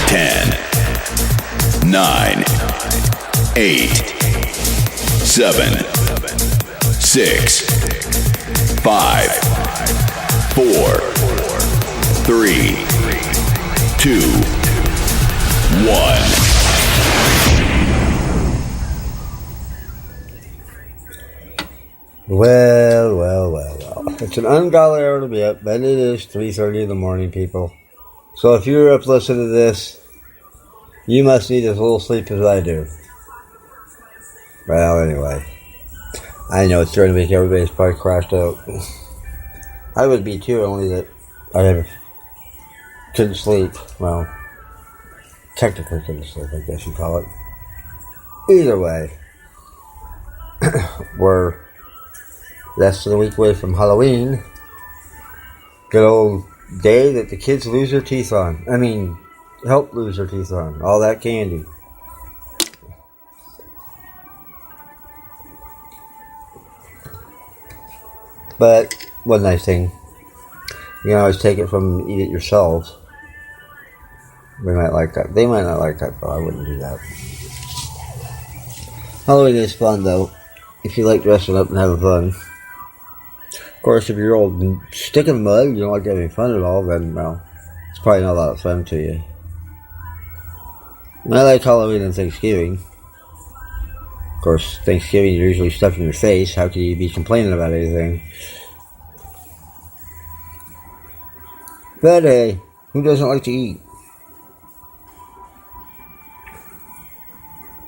10, 9, 8, 7, 6, 5, 4, 3, 2, 1. Well. It's an ungodly hour to be up, but it is 3:30 in the morning, people. So if you're up listening to this, you must need as little sleep as I do. Well, anyway. I know it's during the week, everybody's probably crashed out. I would be too, only that I couldn't sleep. Well, technically couldn't sleep, I guess you call it. Either way, we're less than a week away from Halloween. Good old day that the kids lose their teeth on. Help lose their teeth on. All that candy. But one nice thing, you can always take it from them and eat it yourselves. We might like that. They might not like that, though. I wouldn't do that. Halloween is fun, though, if you like dressing up and having fun. Of course, if you're old and stick in the mud, you don't like having fun at all, then, well, it's probably not a lot of fun to you. I like Halloween and Thanksgiving. Of course, Thanksgiving, you're usually stuffing your face. How can you be complaining about anything? But hey, who doesn't like to eat?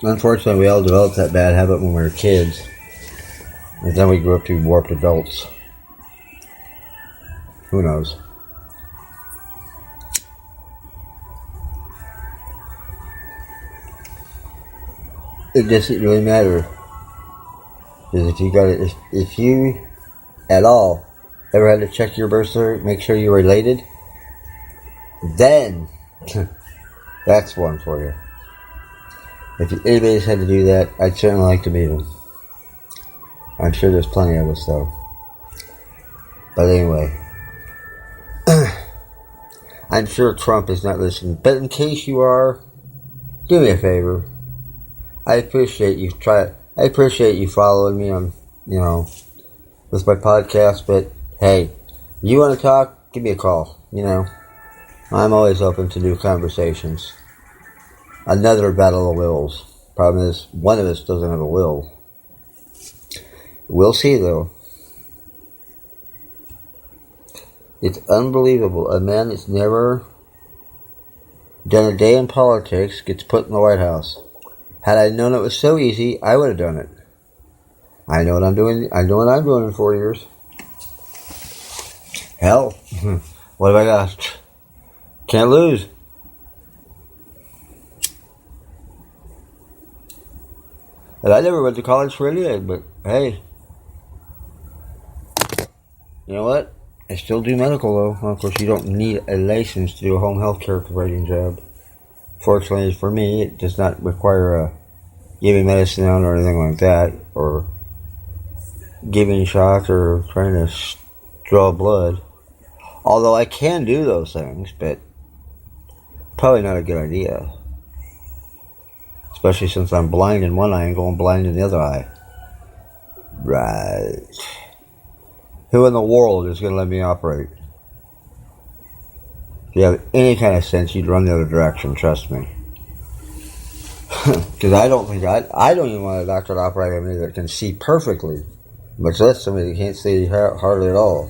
Unfortunately, we all developed that bad habit when we were kids. And then we grew up to be warped adults. Who knows? It doesn't really matter. Because if you at all ever had to check your birth certificate, make sure you're related, then that's one for you. If anybody's had to do that, I'd certainly like to meet them. I'm sure there's plenty of us, though. But anyway, I'm sure Trump is not listening. But in case you are, do me a favor. I appreciate you following me on, with my podcast. But hey, you want to talk? Give me a call. I'm always open to new conversations. Another battle of wills. Problem is, one of us doesn't have a will. We'll see, though. It's unbelievable. A man that's never done a day in politics gets put in the White House. Had I known it was so easy, I would have done it. I know what I'm doing. I know what I'm doing in 4 years. Hell, what have I got? Can't lose. And I never went to college for anything, but hey. You know what? I still do medical, though. Well, of course, you don't need a license to do a home health care providing job. Fortunately for me, it does not require giving medicine out or anything like that, or giving shots or trying to draw blood. Although I can do those things, but probably not a good idea. Especially since I'm blind in one eye and going blind in the other eye. Right. Who in the world is going to let me operate? If you have any kind of sense, you'd run the other direction, trust me. Because I don't even want a doctor to operate on me that can see perfectly. Much less somebody that can't see hardly at all.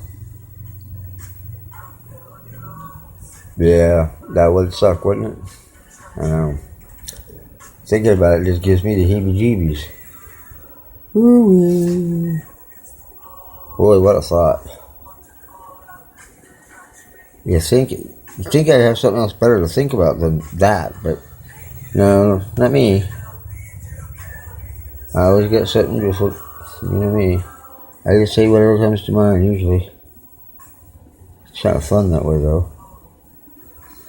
Yeah, that would suck, wouldn't it? I know. Thinking about it just gives me the heebie-jeebies. Ooh. Boy, what a thought. You think I'd have something else better to think about than that, but no, not me. I always get something just like, me. I just say whatever comes to mind, usually. It's kind of fun that way, though.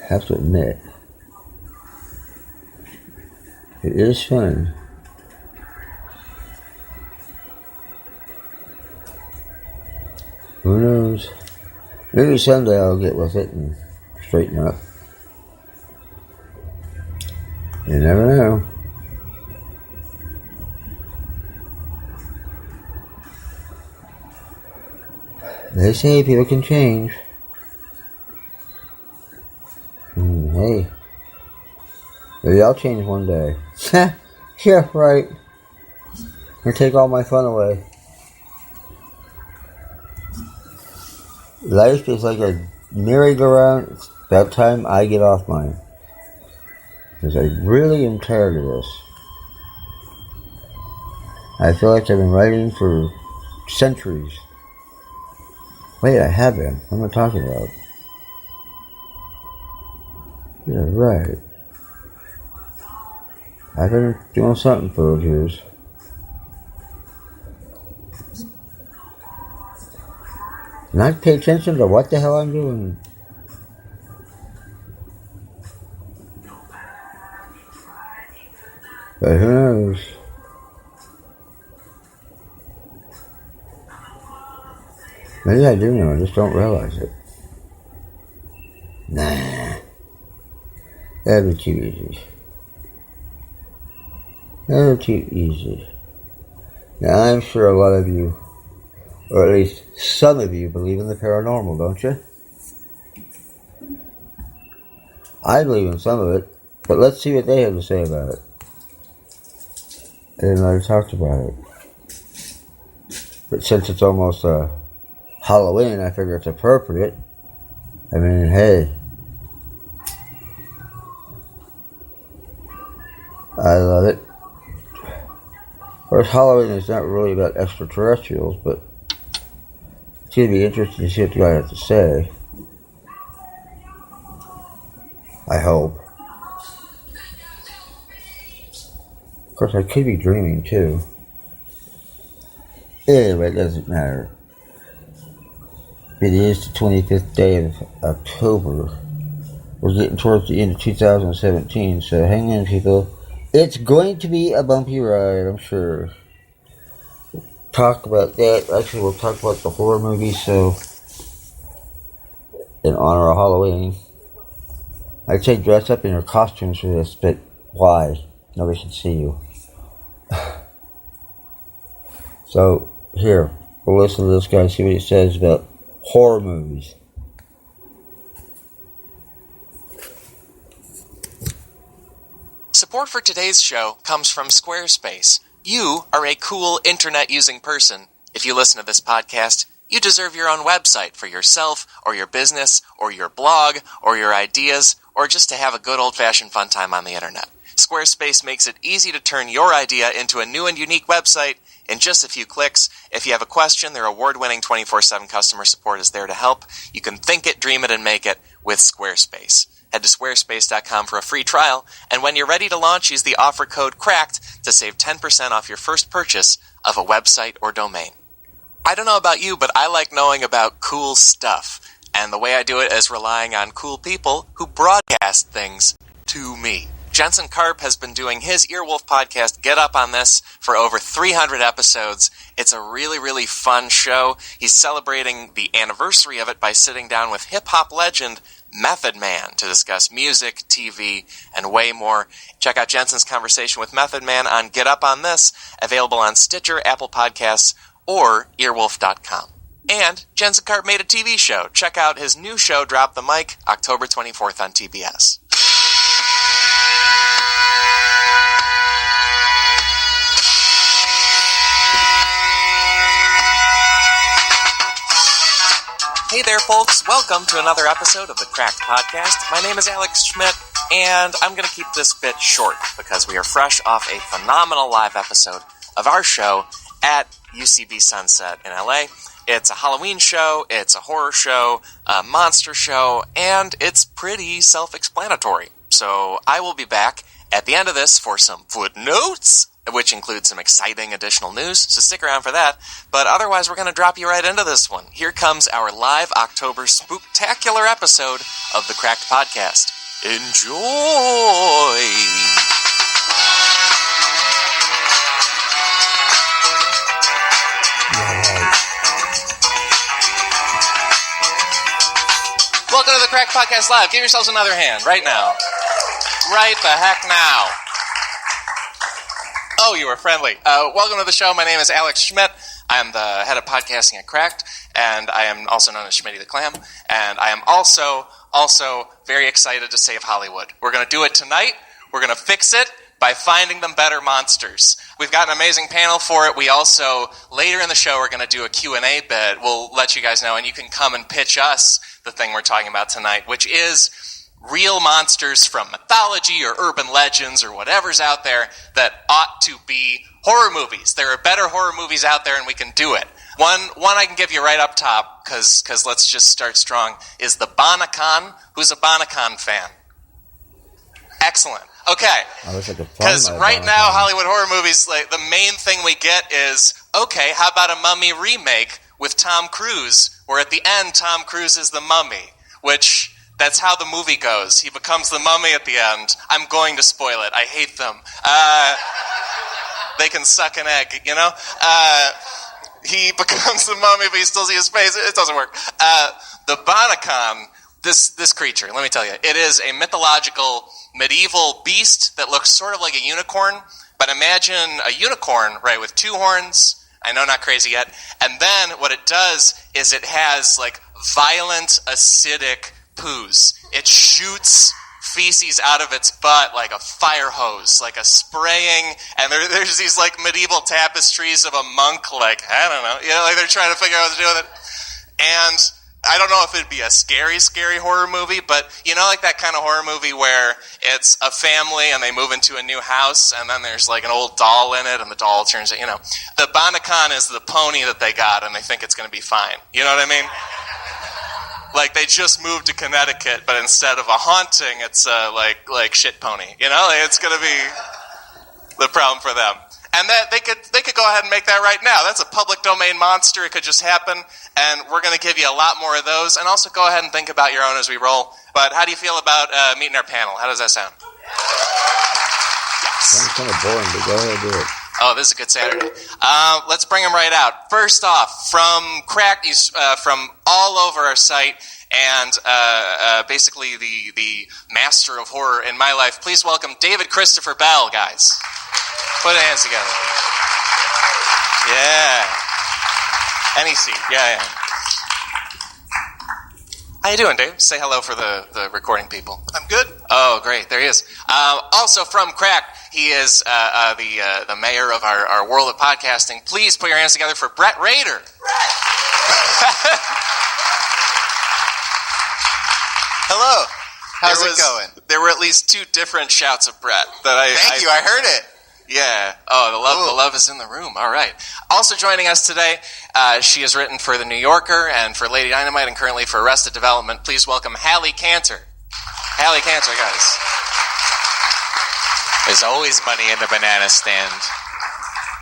I have to admit. It is fun. Who knows? Maybe someday I'll get with it and straighten up. You never know. They say people can change. Hey. Maybe I'll change one day. Yeah, right. And take all my fun away. Life is like a merry-go-round. It's about time I get off mine. Because I really am tired of this. I feel like I've been writing for centuries. Wait, I have been. What am I talking about? Yeah, right. I've been doing something for those years. Not pay attention to what the hell I'm doing. But who knows? Maybe I do know, I just don't realize it. Nah. That'd be too easy. That'd be too easy. Now, I'm sure a lot of you, or at least some of you, believe in the paranormal, don't you? I believe in some of it, but let's see what they have to say about it. And I talked about it. But since it's almost Halloween, I figure it's appropriate. I mean, hey. I love it. Of course, Halloween is not really about extraterrestrials, but it's going to be interesting to see what the guy has to say. I hope. Of course, I could be dreaming, too. Anyway, it doesn't matter. It is the 25th day of October. We're getting towards the end of 2017, so hang in, people. It's going to be a bumpy ride, I'm sure. Talk about that. Actually, we'll talk about the horror movies, so in honor of Halloween. I'd say dress up in your costumes for this, but why? Nobody can see you. So, here, we'll listen to this guy and see what he says about horror movies. Support for today's show comes from Squarespace. You are a cool internet-using person. If you listen to this podcast, you deserve your own website for yourself, or your business, or your blog, or your ideas, or just to have a good old-fashioned fun time on the internet. Squarespace makes it easy to turn your idea into a new and unique website in just a few clicks. If you have a question, their award-winning 24/7 customer support is there to help. You can think it, dream it, and make it with Squarespace. Head to squarespace.com for a free trial, and when you're ready to launch, use the offer code CRACKED to save 10% off your first purchase of a website or domain. I don't know about you, but I like knowing about cool stuff, and the way I do it is relying on cool people who broadcast things to me. Jensen Karp has been doing his Earwolf podcast, Get Up on This, for over 300 episodes. It's a really, really fun show. He's celebrating the anniversary of it by sitting down with hip-hop legend Method Man to discuss music, TV, and way more. Check out Jensen's conversation with Method Man on Get Up on This, available on Stitcher, Apple Podcasts, or earwolf.com. And Jensen Karp made a TV show. Check out his new show, Drop the Mic, October 24th on TBS. Hey there, folks. Welcome to another episode of the Cracked Podcast. My name is Alex Schmidt, and I'm going to keep this bit short because we are fresh off a phenomenal live episode of our show at UCB Sunset in LA. It's a Halloween show, it's a horror show, a monster show, and it's pretty self-explanatory. So I will be back at the end of this for some footnotes, which includes some exciting additional news, so stick around for that. But otherwise, we're going to drop you right into this one. Here comes our live October spooktacular episode of the Cracked Podcast. Enjoy! Welcome to the Cracked Podcast Live. Give yourselves another hand right now. right the heck now. Oh, you were friendly. Welcome to the show. My name is Alex Schmidt. I'm the head of podcasting at Cracked, and I am also known as Schmitty the Clam. And I am also very excited to save Hollywood. We're going to do it tonight. We're going to fix it by finding them better monsters. We've got an amazing panel for it. We also, later in the show, we're going to do a Q&A bit. We'll let you guys know, and you can come and pitch us the thing we're talking about tonight, which is real monsters from mythology or urban legends or whatever's out there that ought to be horror movies. There are better horror movies out there, and we can do it. One I can give you right up top, because let's just start strong, is the Bonacon. Who's a Bonacon fan? Excellent. Okay. Because right now, Hollywood horror movies, like, the main thing we get is, okay, how about a Mummy remake with Tom Cruise, where at the end, Tom Cruise is the mummy, which... that's how the movie goes. He becomes the mummy at the end. I'm going to spoil it. I hate them. They can suck an egg, you know? He becomes the mummy, but you still see his face. It doesn't work. The Bonacon, this creature, let me tell you, it is a mythological medieval beast that looks sort of like a unicorn, but imagine a unicorn, right, with two horns. I know, not crazy yet. And then what it does is it has, like, violent, acidic poos. It shoots feces out of its butt like a fire hose, like a spraying, and there's these like medieval tapestries of a monk, like, I don't know, you know, like they're trying to figure out what to do with it. And I don't know if it'd be a scary horror movie, but you know, like that kind of horror movie where it's a family and they move into a new house and then there's like an old doll in it and the doll turns, you know. The Bonacon is the pony that they got and they think it's going to be fine. You know what I mean? Like they just moved to Connecticut, but instead of a haunting, it's a like shit pony. You know, it's going to be the problem for them. And that they could go ahead and make that right now. That's a public domain monster. It could just happen, and we're going to give you a lot more of those. And also go ahead and think about your own as we roll. But how do you feel about meeting our panel? How does that sound? Yes. Sounds kind of boring, but go ahead and do it. Oh, this is a good Saturday. Let's bring him right out. First off, from Cracked, he's from all over our site, and basically the master of horror in my life. Please welcome David Christopher Bell, guys. Put your hands together. Yeah. Any seat. Yeah. How you doing, Dave? Say hello for the recording people. I'm good. Oh, great. There he is. Also from Cracked, he is the mayor of our world of podcasting. Please put your hands together for Brett Rader. Hello. How's it going? There were at least two different shouts of Brett. Thank you. I heard it. Yeah. Oh, the love is in the room. All right. Also joining us today, she has written for The New Yorker and for Lady Dynamite and currently for Arrested Development. Please welcome Hallie Cantor. Hallie Cantor, guys. There's always money in the banana stand.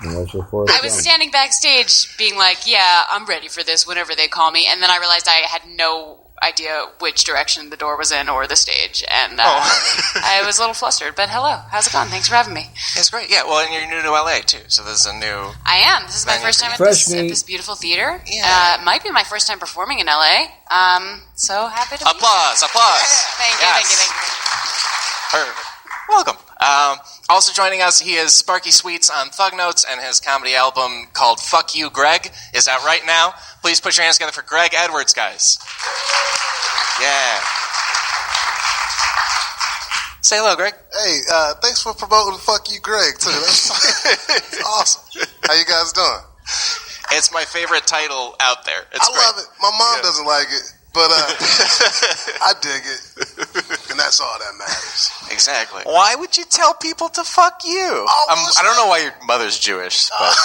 I was standing backstage being like, yeah, I'm ready for this whenever they call me. And then I realized I had no idea which direction the door was in or the stage. And I was a little flustered. But hello. How's it going? Thanks for having me. It's great. Yeah, well, and you're new to LA, too. So this is a new... I am. This is my first time at this beautiful theater. Yeah. Might be my first time performing in LA. So happy to be here. Applause. Thank you. Perfect. Welcome. Also joining us, he is Sparky Sweets on Thug Notes, and his comedy album called Fuck You, Greg is out right now. Please put your hands together for Greg Edwards, guys. Yeah. Say hello, Greg. Hey, thanks for promoting Fuck You, Greg, too. That's awesome. How you guys doing? It's my favorite title out there. I love it. My mom doesn't like it, but I dig it. And that's all that matters. Exactly. Why would you tell people to fuck you? I don't know why your mother's Jewish, but...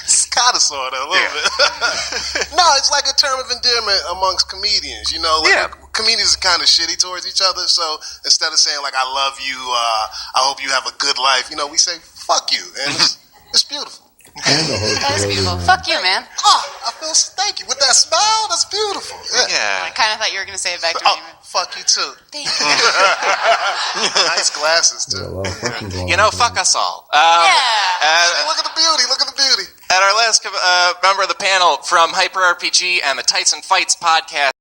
It's kind of, sort of, a little bit. No, it's like a term of endearment amongst comedians. You know, comedians are kind of shitty towards each other, so instead of saying, like, I love you, I hope you have a good life, you know, we say, fuck you. And it's beautiful. That is beautiful. Fuck you, man. Oh, thank you. With that smile, that's beautiful. Yeah. I kind of thought you were going to say it back to me. Fuck you, too. Thank you. Nice glasses, too. You know, fuck us all. Look at the beauty. At our last member of the panel from Hyper RPG and the Tights and Fights podcast,